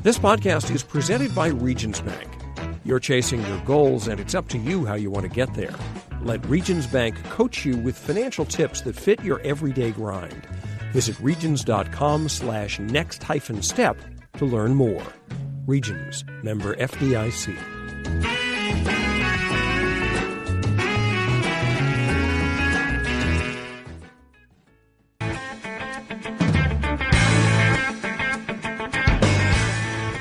This podcast is presented by Regions Bank. You're chasing your goals, and it's up to you how you want to get there. Let Regions Bank coach you with financial tips that fit your everyday grind. Visit regions.com/next-step to learn more. Regions, member FDIC.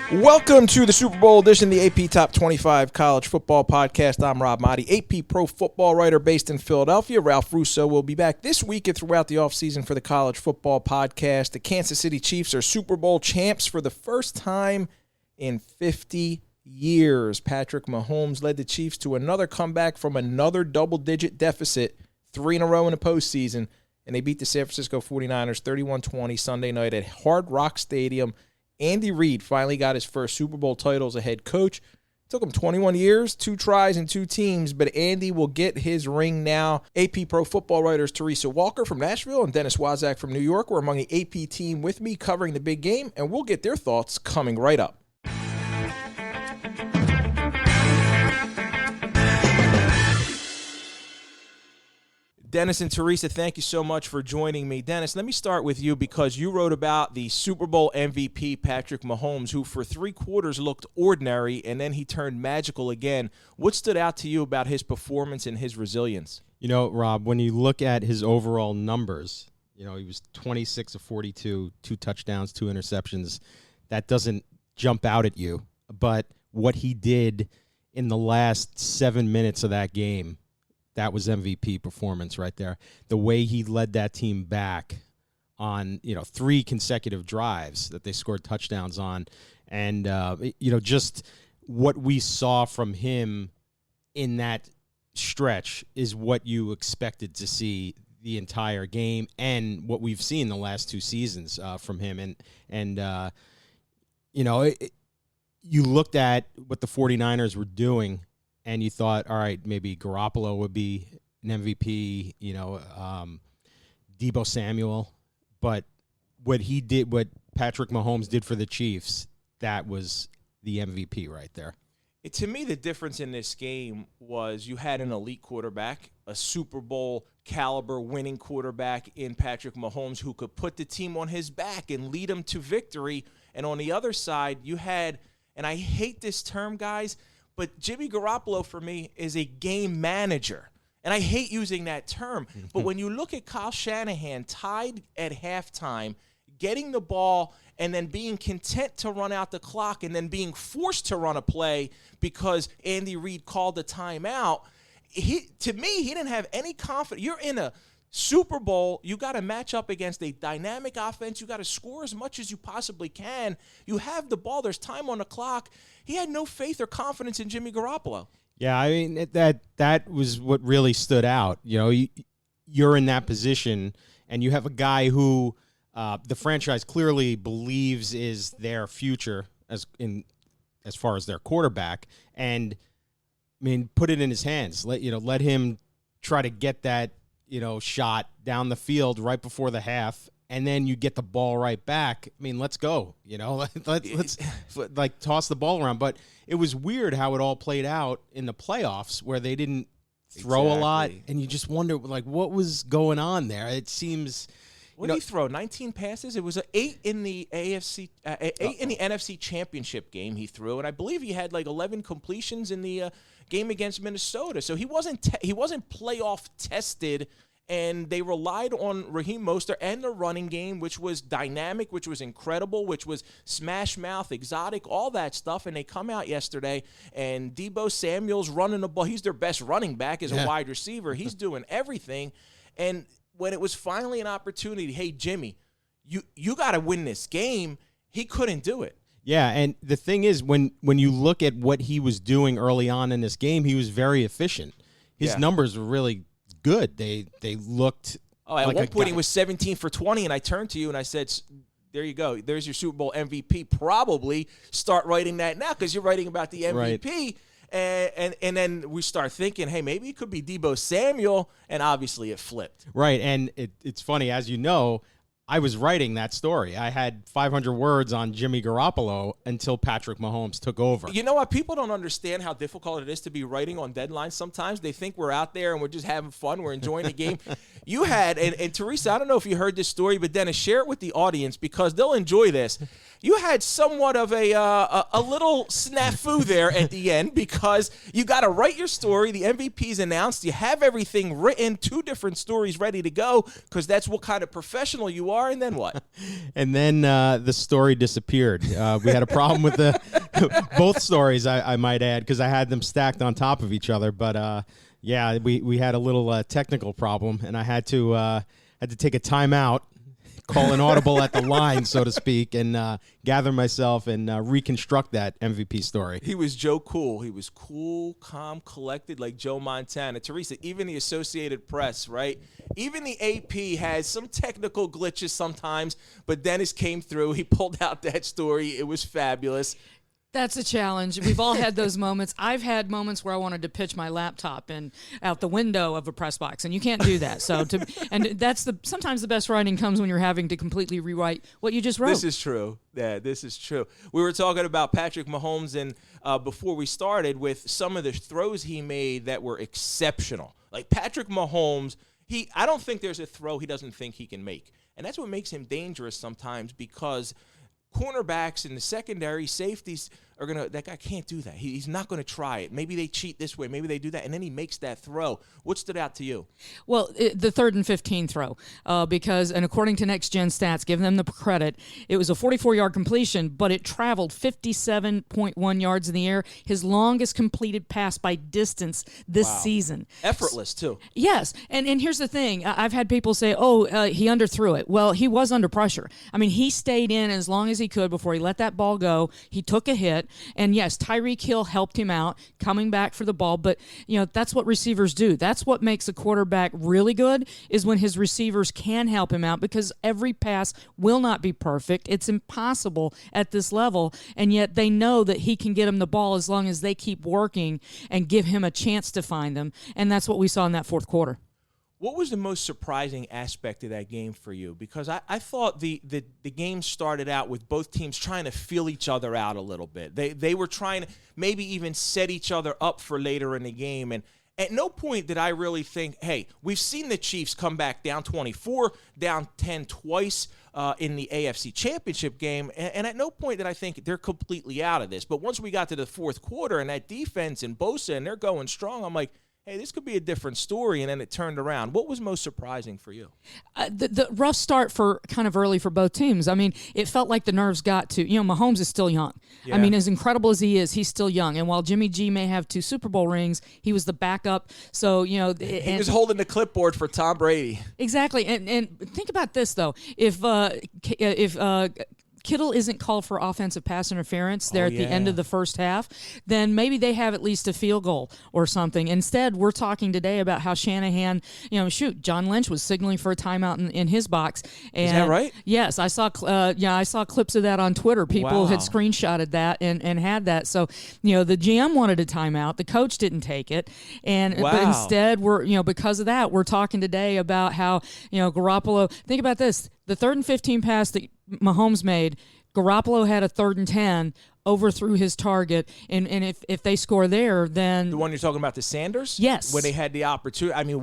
Welcome to the Super Bowl edition of the AP Top 25 College Football Podcast. I'm Rob Maaddi, AP Pro Football writer based in Philadelphia. Ralph Russo will be back this week and throughout the offseason for the College Football Podcast. The Kansas City Chiefs are Super Bowl champs for the first time in 50 years. Patrick Mahomes led the Chiefs to another comeback from another double-digit deficit, 3 in a row in the postseason, and they beat the San Francisco 49ers 31-20 Sunday night at Hard Rock Stadium. Andy Reid finally got his first Super Bowl title as a head coach. It took him 21 years, 2 tries, and 2 teams, but Andy will get his ring now. AP Pro Football writers Teresa Walker from Nashville and Dennis Waszak from New York were among the AP team with me covering the big game, and we'll get their thoughts coming right up. Dennis and Teresa, thank you so much for joining me. Dennis, let me start with you because you wrote about the Super Bowl MVP, Patrick Mahomes, who for 3 quarters looked ordinary, and then he turned magical again. What stood out to you about his performance and his resilience? You know, Rob, when you look at his overall numbers, he was 26 of 42, 2 touchdowns, 2 interceptions. That doesn't jump out at you. But what he did in the last 7 minutes of that game, that was MVP performance right there. The way he led that team back on, 3 consecutive drives that they scored touchdowns on. And, just what we saw from him in that stretch is what you expected to see the entire game and what we've seen the last 2 seasons from him. You looked at what the 49ers were doing, and you thought, all right, maybe Garoppolo would be an MVP, Deebo Samuel. But what Patrick Mahomes did for the Chiefs, that was the MVP right there. To me, the difference in this game was you had an elite quarterback, a Super Bowl caliber winning quarterback in Patrick Mahomes who could put the team on his back and lead them to victory. And on the other side, you had, and I hate this term, guys, but Jimmy Garoppolo, for me, is a game manager. And I hate using that term. But when you look at Kyle Shanahan tied at halftime, getting the ball and then being content to run out the clock and then being forced to run a play because Andy Reid called the timeout, to me, he didn't have any confidence. You're in a Super Bowl, you got to match up against a dynamic offense. You got to score as much as you possibly can. You have the ball. There's time on the clock. He had no faith or confidence in Jimmy Garoppolo. Yeah, I mean, that was what really stood out. You're in that position, and you have a guy who the franchise clearly believes is their future as far as their quarterback, and I mean, put it in his hands. Let him try to get that shot down the field right before the half, and then you get the ball right back. I mean, let's go. Let's toss the ball around. But it was weird how it all played out in the playoffs where they didn't throw a lot, and you just wonder what was going on there. It seems. What did he throw? 19 passes. It was 8 in the AFC, 8 in the NFC Championship game he threw, and I believe he had 11 completions in the game against Minnesota. So he wasn't playoff tested, and they relied on Raheem Mostert and the running game, which was dynamic, which was incredible, which was smash mouth, exotic, all that stuff. And they come out yesterday, and Deebo Samuel's running the ball. He's their best running back as a wide receiver. He's doing everything, and when it was finally an opportunity, hey, Jimmy, you got to win this game, he couldn't do it. Yeah, and the thing is, when you look at what he was doing early on in this game, he was very efficient. His numbers were really good. They looked at one point he was 17 for 20, and I turned to you and I said, there you go. There's your Super Bowl MVP. Probably start writing that now because you're writing about the MVP. Right. And then we start thinking, hey, maybe it could be Deebo Samuel, and obviously it flipped. Right, and it's funny, as you know, I was writing that story. I had 500 words on Jimmy Garoppolo until Patrick Mahomes took over. You know what? People don't understand how difficult it is to be writing on deadlines sometimes. They think we're out there and we're just having fun. We're enjoying the game. You had, and Teresa, I don't know if you heard this story, but Dennis, share it with the audience because they'll enjoy this. You had somewhat of a little snafu there at the end because you got to write your story. The MVP's announced. You have everything written, 2 different stories ready to go because that's what kind of professional you are. And then what? And then the story disappeared. We had a problem with both stories, I might add, because I had them stacked on top of each other. But yeah, we had a little technical problem, and I had to take a timeout, call an audible at the line, so to speak, and gather myself and reconstruct that MVP story. He was Joe Cool. He was cool, calm, collected like Joe Montana. Teresa, even the Associated Press, right? Even the AP has some technical glitches sometimes, but Dennis came through. He pulled out that story. It was fabulous. That's a challenge. We've all had those moments. I've had moments where I wanted to pitch my laptop and out the window of a press box, and you can't do that. Sometimes the best writing comes when you're having to completely rewrite what you just wrote. This is true. Yeah, this is true. We were talking about Patrick Mahomes and before we started with some of the throws he made that were exceptional. Like Patrick Mahomes, I don't think there's a throw he doesn't think he can make, and that's what makes him dangerous sometimes because cornerbacks in the secondary, safeties that guy can't do that. He's not going to try it. Maybe they cheat this way. Maybe they do that. And then he makes that throw. What stood out to you? Well, the 3rd and 15 throw, because, and according to Next Gen Stats, giving them the credit, it was a 44-yard completion, but it traveled 57.1 yards in the air, his longest completed pass by distance this season. Effortless, too. Yes. And here's the thing. I've had people say, he underthrew it. Well, he was under pressure. I mean, he stayed in as long as he could before he let that ball go. He took a hit. And yes, Tyreek Hill helped him out coming back for the ball, but that's what receivers do. That's what makes a quarterback really good is when his receivers can help him out because every pass will not be perfect. It's impossible at this level, and yet they know that he can get him the ball as long as they keep working and give him a chance to find them, and that's what we saw in that 4th quarter. What was the most surprising aspect of that game for you? Because I thought the game started out with both teams trying to feel each other out a little bit. They were trying to maybe even set each other up for later in the game. And at no point did I really think, hey, we've seen the Chiefs come back down 24, down 10 twice in the AFC Championship game. And at no point did I think they're completely out of this. But once we got to the 4th quarter and that defense and Bosa and they're going strong, I'm like, hey, this could be a different story, and then it turned around. What was most surprising for you? The rough start for kind of early for both teams. I mean, it felt like the nerves got to, Mahomes is still young. Yeah. I mean, as incredible as he is, he's still young. And while Jimmy G may have 2 Super Bowl rings, he was the backup. So, he was holding the clipboard for Tom Brady. Exactly. And think about this, though. If Kittle isn't called for offensive pass interference there at the end of the first half, then maybe they have at least a field goal or something. Instead, we're talking today about how Shanahan, John Lynch was signaling for a timeout in his box. And is that right? Yes, I saw clips of that on Twitter. People had screenshotted that and had that. So, the GM wanted a timeout. The coach didn't take it. But instead, because of that, we're talking today about how, Garoppolo, think about this, the 3rd and 15 pass that Mahomes made, Garoppolo had a 3rd and 10, overthrew his target, and if they score there, then the one you're talking about, the Yes, when they had the opportunity. I mean,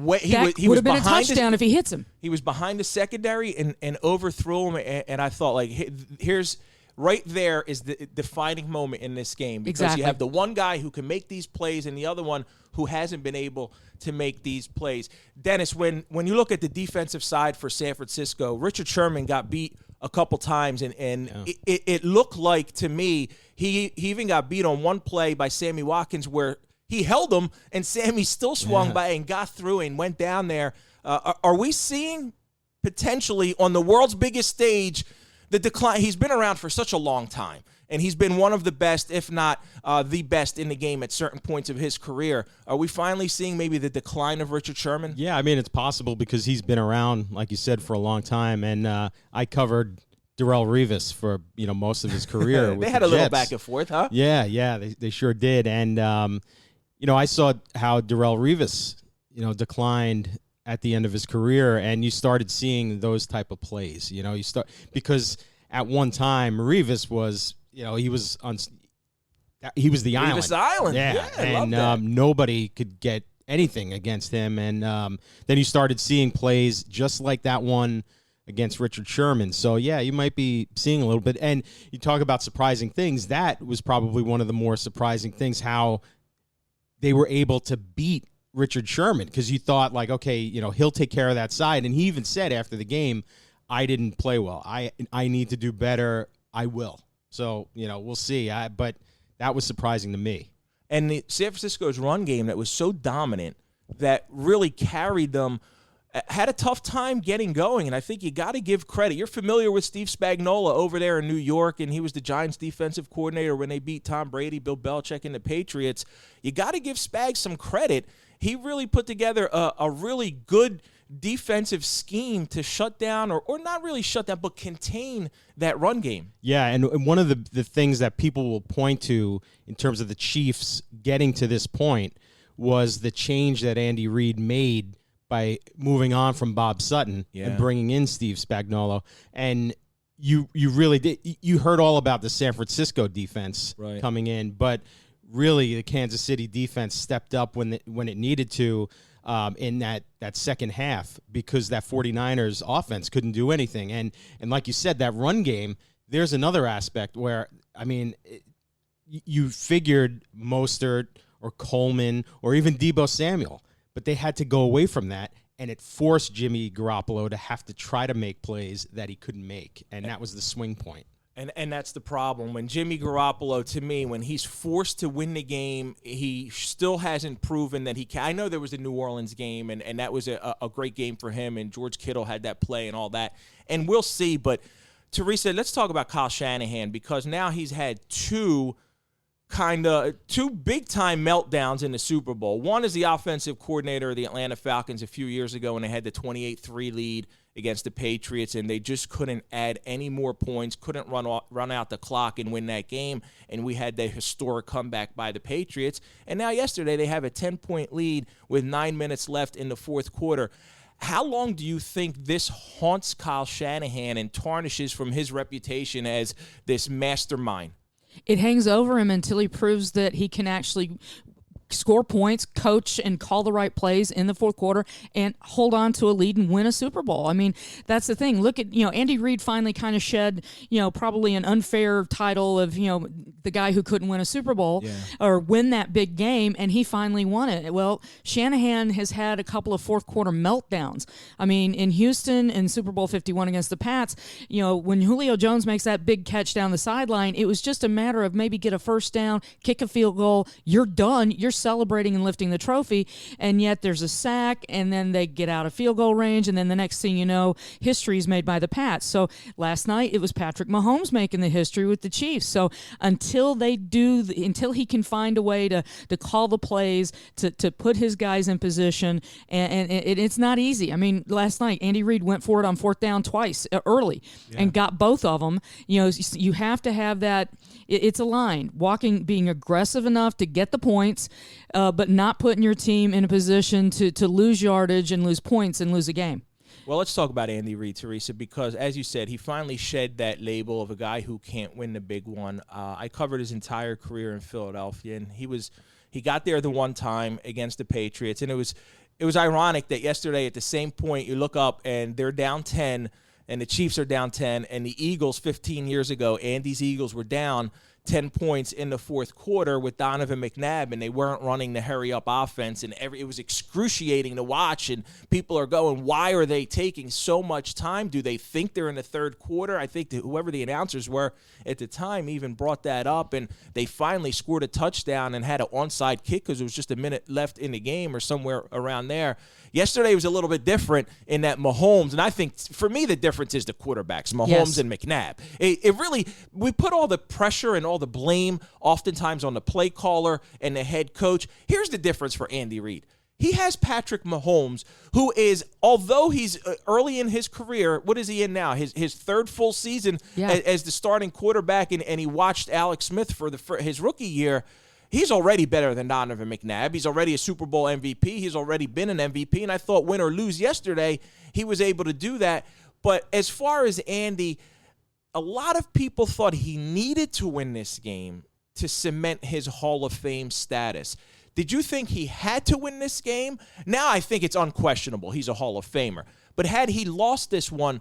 he would have been a touchdown if he hits him. He was behind the secondary and overthrew him, and I thought, like, here's right there is the defining moment in this game because you have the one guy who can make these plays and the other one who hasn't been able to make these plays. Dennis, when you look at the defensive side for San Francisco, Richard Sherman got beat a couple times, and it looked like to me he even got beat on one play by Sammy Watkins where he held him and Sammy still swung by and got through and went down there. Are we seeing potentially on the world's biggest stage the decline? He's been around for such a long time, and he's been one of the best, if not the best in the game at certain points of his career. Are we finally seeing maybe the decline of Richard Sherman? Yeah, I mean, it's possible because he's been around, like you said, for a long time, and I covered Darrelle Revis for most of his career. They had a little back and forth, huh? Yeah, they sure did, and I saw how Darrelle Revis declined at the end of his career, and you started seeing those type of plays. Because at one time Revis was, he was the island. Revis Island. Yeah, I love that. Nobody could get anything against him. And then you started seeing plays just like that one against Richard Sherman. So, yeah, you might be seeing a little bit. And you talk about surprising things. That was probably one of the more surprising things, how they were able to beat Richard Sherman, because you thought, like, okay, he'll take care of that side. And he even said after the game, I didn't play well. I need to do better. I will. So, we'll see. But that was surprising to me. And the San Francisco's run game that was so dominant that really carried them, had a tough time getting going. And I think you got to give credit. You're familiar with Steve Spagnuolo over there in New York, and he was the Giants defensive coordinator when they beat Tom Brady, Bill Belichick, and the Patriots. You got to give Spags some credit. He really put together a really good defensive scheme to shut down, or not really shut down, but contain that run game. Yeah, and one of the things that people will point to in terms of the Chiefs getting to this point was the change that Andy Reid made by moving on from Bob Sutton and bringing in Steve Spagnuolo. And you really did. You heard all about the San Francisco defense coming in, but really the Kansas City defense stepped up when it needed to in that second half, because that 49ers offense couldn't do anything. And like you said, that run game, there's another aspect where, you figured Mostert or Coleman or even Deebo Samuel, but they had to go away from that, and it forced Jimmy Garoppolo to have to try to make plays that he couldn't make, and that was the swing point. And that's the problem. When Jimmy Garoppolo, to me, when he's forced to win the game, he still hasn't proven that he can. I know there was a New Orleans game, and that was a great game for him, and George Kittle had that play and all that. And we'll see. But, Teresa, let's talk about Kyle Shanahan, because now he's had two big-time meltdowns in the Super Bowl. One is the offensive coordinator of the Atlanta Falcons a few years ago, and they had the 28-3 lead against the Patriots, and they just couldn't add any more points, couldn't run out the clock and win that game, and we had the historic comeback by the Patriots. And now yesterday they have a 10-point lead with 9 minutes left in the fourth quarter. How long do you think this haunts Kyle Shanahan and tarnishes from his reputation as this mastermind? It hangs over him until he proves that he can actually score points, coach, and call the right plays in the fourth quarter and hold on to a lead and win a Super Bowl. I mean, that's the thing. Look at, Andy Reid finally kind of shed, probably an unfair title of, the guy who couldn't win a Super Bowl or win that big game, and he finally won it. Well, Shanahan has had a couple of fourth quarter meltdowns. I mean, in Houston in Super Bowl 51 against the Pats, when Julio Jones makes that big catch down the sideline, it was just a matter of maybe get a first down, kick a field goal, you're done, you're celebrating and lifting the trophy, and yet there's a sack, and then they get out of field goal range, and then the next thing you know, history is made by the Pats. So last night it was Patrick Mahomes making the history with the Chiefs. So until he can find a way to call the plays, to put his guys in position, and it's not easy. I mean, last night Andy Reid went for it on fourth down twice early and got both of them. You have to have that. It's a line, being aggressive enough to get the points, but not putting your team in a position to lose yardage and lose points and lose a game. Well, let's talk about Andy Reid, Teresa, because, as you said, he finally shed that label of a guy who can't win the big one. I covered his entire career in Philadelphia, and he got there the one time against the Patriots, and it was ironic that yesterday at the same point you look up and they're down 10, and the Chiefs are down 10, and the Eagles 15 years ago, Andy's Eagles were down 10 points in the fourth quarter with Donovan McNabb, and they weren't running the hurry-up offense, and it was excruciating to watch, and people are going, why are they taking so much time? Do they think they're in the third quarter? I think that whoever the announcers were at the time even brought that up, and they finally scored a touchdown and had an onside kick because it was just a minute left in the game or somewhere around there. Yesterday was a little bit different in that Mahomes, and I think for me the difference is the quarterbacks, Mahomes and McNabb. It really, we put all the pressure and all the blame oftentimes on the play caller and the head coach. Here's the difference for Andy Reid. He has Patrick Mahomes, who is, although he's early in his career, what is he in now? His third full season as the starting quarterback, and he watched Alex Smith for his rookie year. he's already better than Donovan McNabb. He's already a Super Bowl MVP. He's already been an MVP, and I thought win or lose yesterday, he was able to do that. But as far as Andy, a lot of people thought he needed to win this game to cement his Hall of Fame status. Did you think he had to win this game? Now I think it's unquestionable. He's a Hall of Famer. But had he lost this one,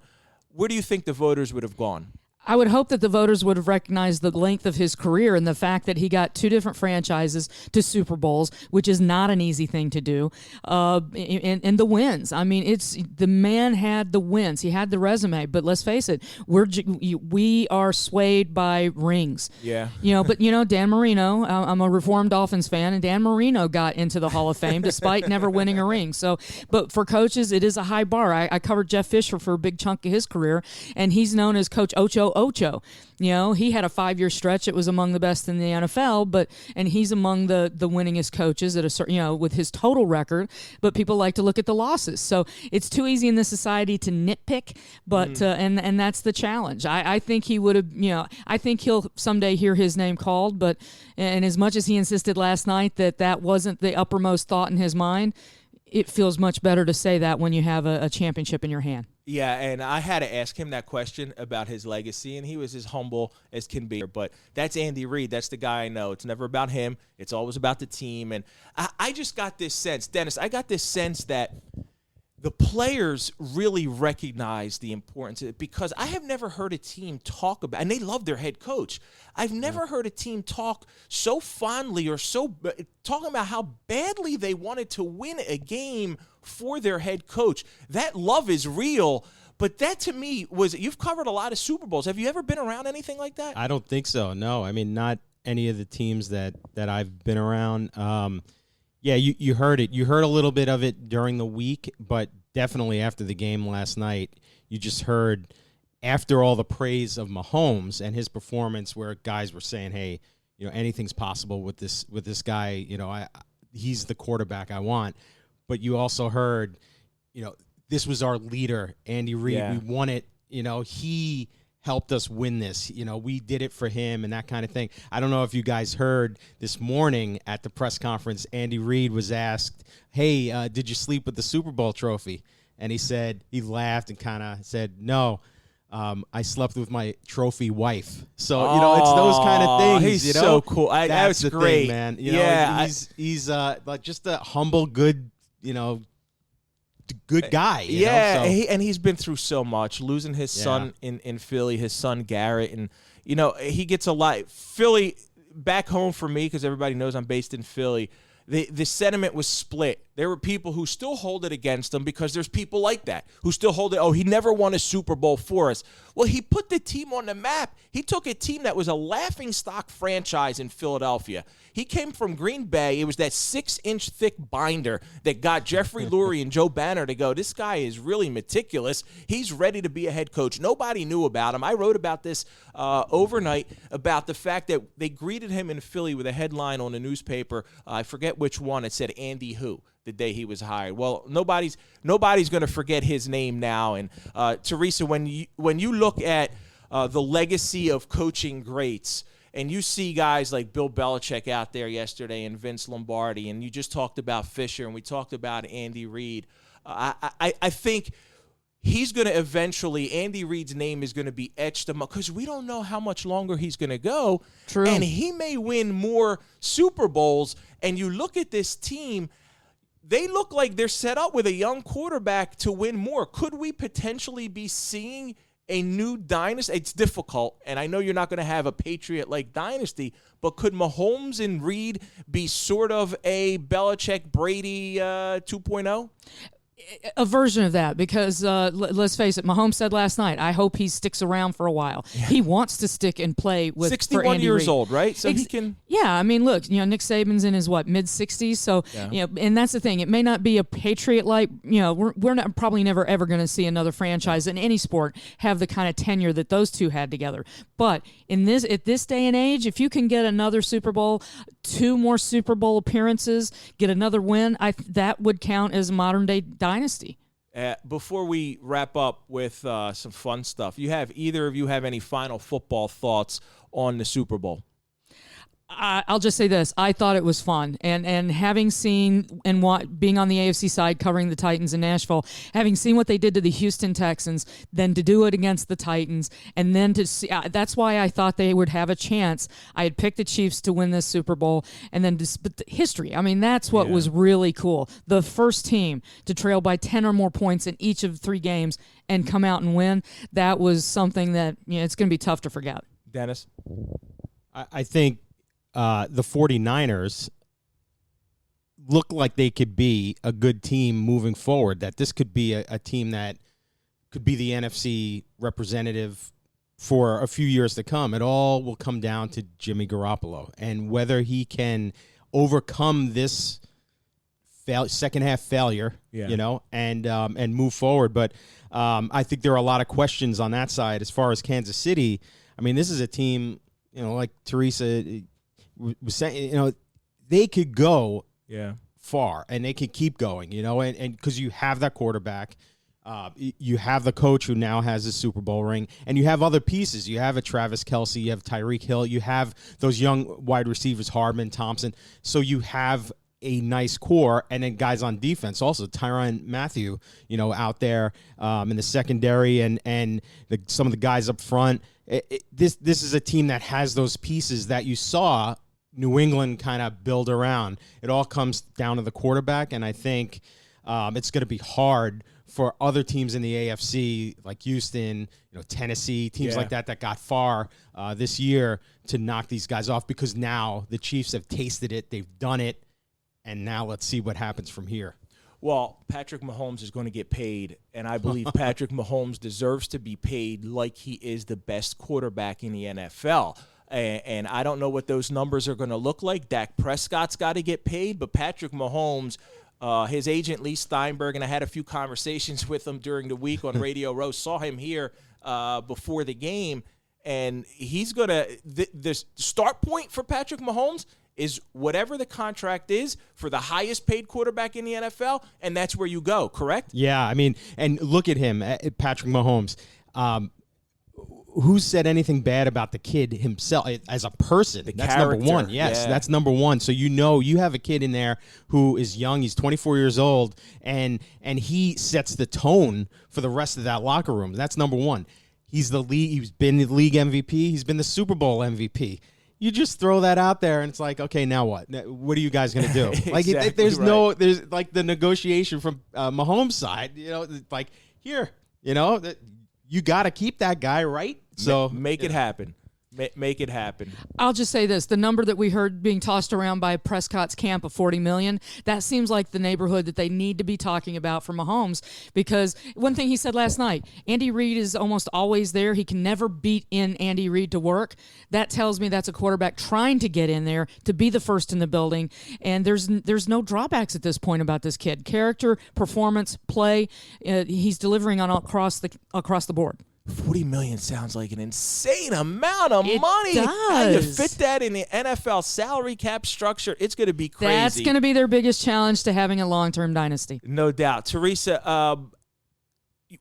where do you think the voters would have gone? I would hope that the voters would have recognized the length of his career and the fact that he got 2 different franchises to Super Bowls, which is not an easy thing to do, and the wins. I mean, the man had the wins. He had the resume, but let's face it, we are swayed by rings. Yeah. But Dan Marino, I'm a reformed Dolphins fan, and Dan Marino got into the Hall of Fame despite never winning a ring. So, but for coaches, it is a high bar. I covered Jeff Fisher for a big chunk of his career, and he's known as Coach Ocho. He had a 5-year stretch. It was among the best in the NFL, and he's among the winningest coaches at a certain, with his total record. But people like to look at the losses, so it's too easy in this society to nitpick. But and that's the challenge. I think he would have. I think he'll someday hear his name called. But and as much as he insisted last night that wasn't the uppermost thought in his mind, it feels much better to say that when you have a championship in your hand. Yeah, and I had to ask him that question about his legacy, and he was as humble as can be. But that's Andy Reid. That's the guy I know. It's never about him. It's always about the team. And I just got this sense, Dennis, that the players really recognize the importance of it, because I have never heard a team talk about, and they love their head coach. I've never heard a team talk so fondly or talking about how badly they wanted to win a game for their head coach. That love is real, but that to me you've covered a lot of Super Bowls. Have you ever been around anything like that? I don't think so, no. I mean, not any of the teams that I've been around. Yeah, you heard it. You heard a little bit of it during the week, but definitely after the game last night, you just heard after all the praise of Mahomes and his performance, where guys were saying, "Hey, anything's possible with this guy. He's the quarterback I want." But you also heard, this was our leader, Andy Reid. Yeah. We won it. He helped us win this. We did it for him and that kind of thing. I don't know if you guys heard this morning at the press conference, Andy Reid was asked, "Hey, did you sleep with the Super Bowl trophy?" And he laughed and kind of said, "No, I slept with my trophy wife." So, it's those kind of things. He's so cool. That's the great, thing, man. He's like just a humble, good, good guy. And he's been through so much, losing his son in Philly, his son Garrett, and he gets a lot. Philly, back home for me, because everybody knows I'm based in Philly. The sentiment was split. There were people who still hold it against him, because there's people like that who still hold it. Oh, he never won a Super Bowl for us. Well, he put the team on the map. He took a team that was a laughingstock franchise in Philadelphia. He came from Green Bay. It was that 6-inch thick binder that got Jeffrey Lurie and Joe Banner to go, this guy is really meticulous. He's ready to be a head coach. Nobody knew about him. I wrote about this overnight, about the fact that they greeted him in Philly with a headline on the newspaper. I forget which one. It said Andy Who, the day he was hired. Well, nobody's going to forget his name now. And Teresa, when you look at the legacy of coaching greats, and you see guys like Bill Belichick out there yesterday and Vince Lombardi, and you just talked about Fisher, and we talked about Andy Reid, I think he's going to eventually, Andy Reid's name is going to be etched among, because we don't know how much longer he's going to go. True. And he may win more Super Bowls. And you look at this team, they look like they're set up with a young quarterback to win more. Could we potentially be seeing a new dynasty? It's difficult, and I know you're not going to have a Patriot-like dynasty, but could Mahomes and Reid be sort of a Belichick-Brady 2.0? A version of that, because let's face it, Mahomes said last night, I hope he sticks around for a while. Yeah. He wants to stick and play with 61 years Reid. Old, right? So he can. Yeah, I mean, look, Nick Saban's in his mid-60s, so and that's the thing. It may not be a Patriot-like. We're not probably never ever going to see another franchise in any sport have the kind of tenure that those two had together. But at this day and age, if you can get another Super Bowl, 2 more Super Bowl appearances, get another win, that would count as modern day dynasty. Before we wrap up with some fun stuff, either of you have any final football thoughts on the Super Bowl? I'll just say this. I thought it was fun. And having seen and being on the AFC side covering the Titans in Nashville, having seen what they did to the Houston Texans, then to do it against the Titans, and then to see, that's why I thought they would have a chance. I had picked the Chiefs to win this Super Bowl, and then but the history. I mean, that's what was really cool. The first team to trail by 10 or more points in each of 3 games and come out and win, that was something that it's going to be tough to forget. Dennis? I think the 49ers look like they could be a good team moving forward, that this could be a team that could be the NFC representative for a few years to come. It all will come down to Jimmy Garoppolo and whether he can overcome this second-half failure, and move forward. But I think there are a lot of questions on that side. As far as Kansas City, I mean, this is a team, like Teresa was saying, they could go far and they could keep going, and because you have that quarterback, you have the coach who now has a Super Bowl ring, and you have other pieces. You have a Travis Kelce, you have Tyreek Hill, you have those young wide receivers, Hardman, Thompson. So you have a nice core, and then guys on defense also, Tyrann Mathieu, out there in the secondary, and some of the guys up front. This is a team that has those pieces that you saw New England kind of build around. It all comes down to the quarterback, and I think it's going to be hard for other teams in the AFC like Houston, Tennessee, teams like that got far this year to knock these guys off, because now the Chiefs have tasted it, they've done it, and now let's see what happens from here. Well, Patrick Mahomes is going to get paid, and I believe Patrick Mahomes deserves to be paid like he is the best quarterback in the NFL. And I don't know what those numbers are going to look like. Dak Prescott's got to get paid, but Patrick Mahomes, his agent Lee Steinberg, and I had a few conversations with him during the week on Radio Row, saw him here before the game, and he's going to the start point for Patrick Mahomes is whatever the contract is for the highest paid quarterback in the NFL, and that's where you go, correct? Yeah, I mean, and look at him, Patrick Mahomes. Who said anything bad about the kid himself as a person? That's character. Number one. Yes, that's number one. So you have a kid in there who is young. He's 24 years old, and he sets the tone for the rest of that locker room. That's number one. He's been the league MVP. He's been the Super Bowl MVP. You just throw that out there, and it's like, okay, now what? What are you guys going to do? Exactly there's like the negotiation from Mahomes' side. Like here, you got to keep that guy, right? So make it happen. Make it happen. I'll just say this. The number that we heard being tossed around by Prescott's camp of $40 million, that seems like the neighborhood that they need to be talking about for Mahomes, because one thing he said last night, Andy Reid is almost always there. He can never beat in Andy Reid to work. That tells me that's a quarterback trying to get in there to be the first in the building, and there's no drawbacks at this point about this kid. Character, performance, play, he's delivering on across the board. $40 million sounds like an insane amount of money. Does. How you fit that in the NFL salary cap structure? It's going to be crazy. That's going to be their biggest challenge to having a long-term dynasty. No doubt. Teresa,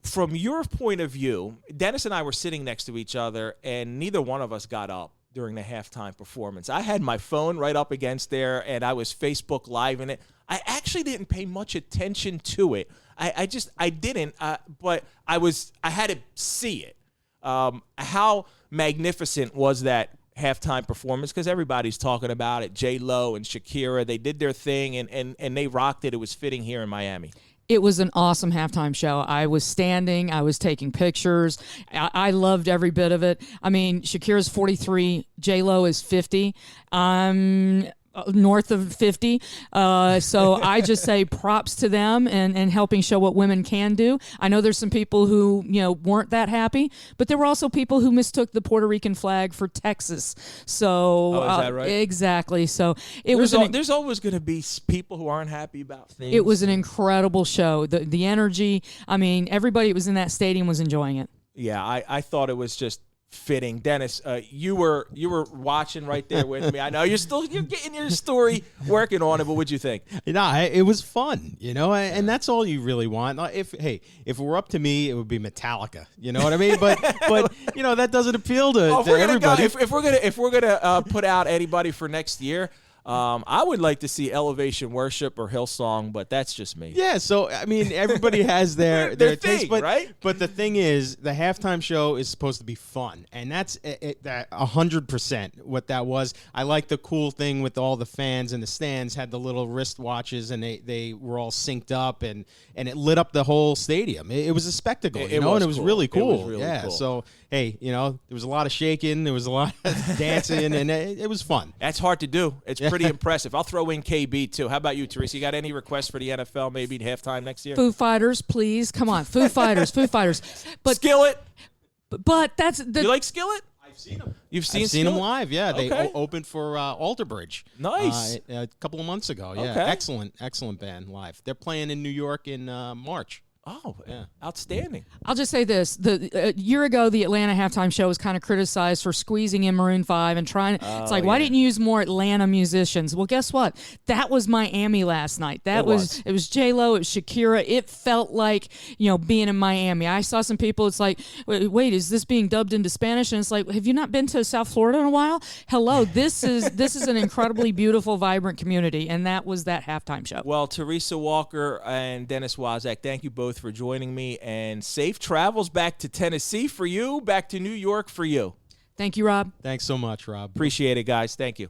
from your point of view, Dennis and I were sitting next to each other, and neither one of us got up during the halftime performance. I had my phone right up against there, and I was Facebook Live in it. I actually didn't pay much attention to it. I didn't, but I had to see it. How magnificent was that halftime performance? Because everybody's talking about it. J-Lo and Shakira, they did their thing, and they rocked it. It was fitting here in Miami. It was an awesome halftime show. I was standing. I was taking pictures. I loved every bit of it. I mean, Shakira's 43. J-Lo is 50. North of 50. So I just say props to them and helping show what women can do. I know there's some people who, weren't that happy, but there were also people who mistook the Puerto Rican flag for Texas. So is that right? Exactly. So there's always going to be people who aren't happy about things. It was an incredible show. The energy, I mean, everybody that was in that stadium was enjoying it. Yeah, I thought it was just fitting. Dennis, you were watching right there with me. I know you're getting your story, working on it, but what'd you think? It was fun, and that's all you really want. If it were up to me, it would be Metallica. You know what I mean? But that doesn't appeal to everybody. If we're gonna put out anybody for next year, I would like to see Elevation Worship or Hillsong, but that's just me. Yeah, so I mean, everybody has their taste, thing, right? But the thing is, the halftime show is supposed to be fun, and that's 100% what that was. I like the cool thing with all the fans in the stands had the little wristwatches, and they were all synced up, and it lit up the whole stadium. It was a spectacle, and it was really cool. It was really cool. So hey, there was a lot of shaking, there was a lot of dancing, and it was fun. That's hard to do. It's pretty impressive. I'll throw in KB too. How about you, Teresa? You got any requests for the NFL maybe halftime next year? Foo Fighters, please. Come on, Foo Fighters. But Skillet. But that's the. You like Skillet? I've seen them. You've seen them live. Yeah, they Okay. opened for Alter Bridge. Nice. A couple of months ago. Yeah, Okay. excellent band live. They're playing in New York in March. Oh, yeah. Outstanding. I'll just say this. A year ago, the Atlanta halftime show was kind of criticized for squeezing in Maroon 5 and trying. It's like, why didn't you use more Atlanta musicians? Well, guess what? That was Miami last night. It was J-Lo. It was Shakira. It felt like, being in Miami. I saw some people, it's like, wait, is this being dubbed into Spanish? And it's like, have you not been to South Florida in a while? Hello, this is an incredibly beautiful, vibrant community, and that was that halftime show. Well, Teresa Walker and Dennis Waszak, thank you both for joining me, and safe travels back to Tennessee for you, back to New York for you. Thank you, Rob. Thanks so much, Rob. Appreciate it, guys. Thank you.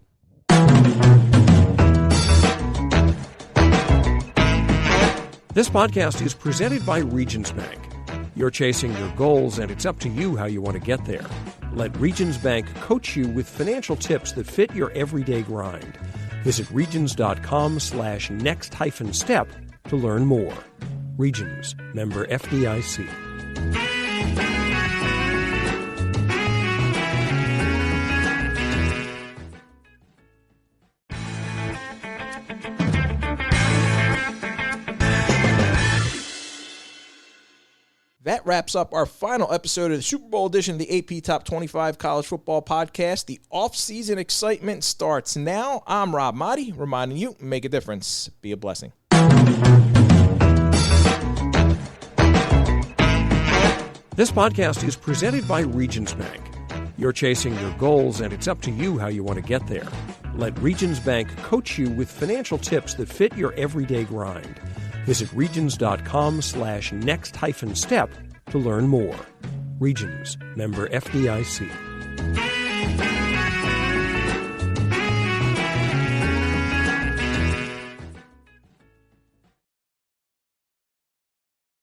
This podcast is presented by Regions Bank. You're chasing your goals, and it's up to you how you want to get there. Let Regions Bank coach you with financial tips that fit your everyday grind. Visit regions.com/next-step to learn more. Regions, member FDIC. That wraps up our final episode of the Super Bowl edition of the AP Top 25 College Football Podcast. The off-season excitement starts now. I'm Rob Maaddi, reminding you, make a difference. Be a blessing. This podcast is presented by Regions Bank. You're chasing your goals, and it's up to you how you want to get there. Let Regions Bank coach you with financial tips that fit your everyday grind. Visit regions.com/next-step to learn more. Regions, member FDIC.